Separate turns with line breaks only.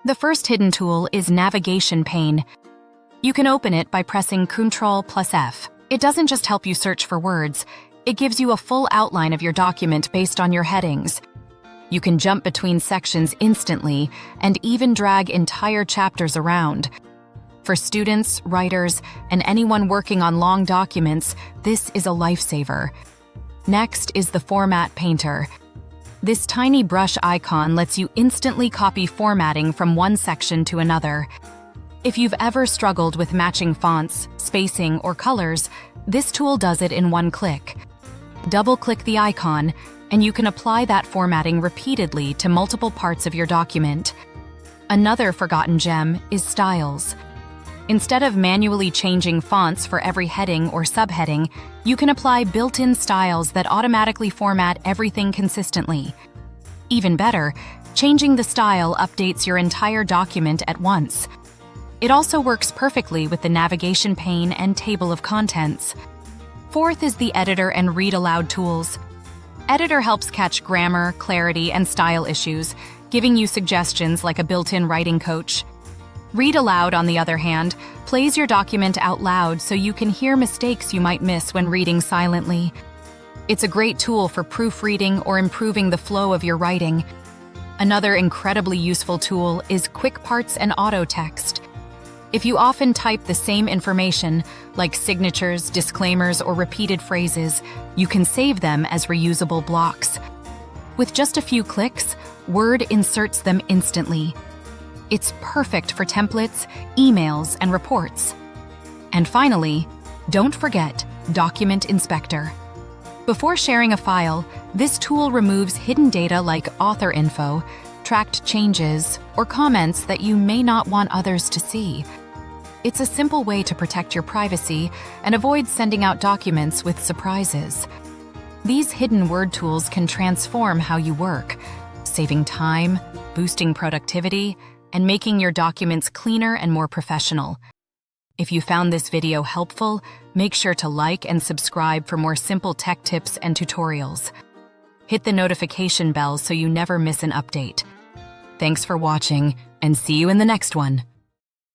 The first hidden tool is Navigation Pane. You can open it by pressing Ctrl+F. It doesn't just help you search for words, it gives you a full outline of your document based on your headings. You can jump between sections instantly and even drag entire chapters around. For students, writers, and anyone working on long documents, this is a lifesaver. Next is the Format Painter. This tiny brush icon lets you instantly copy formatting from one section to another. If you've ever struggled with matching fonts, spacing, or colors, this tool does it in one click. Double-click the icon, and you can apply that formatting repeatedly to multiple parts of your document. Another forgotten gem is Styles. Instead of manually changing fonts for every heading or subheading, you can apply built-in styles that automatically format everything consistently. Even better, changing the style updates your entire document at once. It also works perfectly with the navigation pane and table of contents. Fourth is the Editor and Read Aloud tools. Editor helps catch grammar, clarity, and style issues, giving you suggestions like a built-in writing coach. Read Aloud, on the other hand, plays your document out loud so you can hear mistakes you might miss when reading silently. It's a great tool for proofreading or improving the flow of your writing. Another incredibly useful tool is Quick Parts and Auto Text. If you often type the same information, like signatures, disclaimers, or repeated phrases, you can save them as reusable blocks. With just a few clicks, Word inserts them instantly. It's perfect for templates, emails, and reports. And finally, don't forget Document Inspector. Before sharing a file, this tool removes hidden data like author info, tracked changes, or comments that you may not want others to see. It's a simple way to protect your privacy and avoid sending out documents with surprises. These hidden word tools can transform how you work, saving time, boosting productivity, and making your documents cleaner and more professional. If you found this video helpful, make sure to like and subscribe for more simple tech tips and tutorials. Hit the notification bell so you never miss an update. Thanks for watching, and see you in the next one.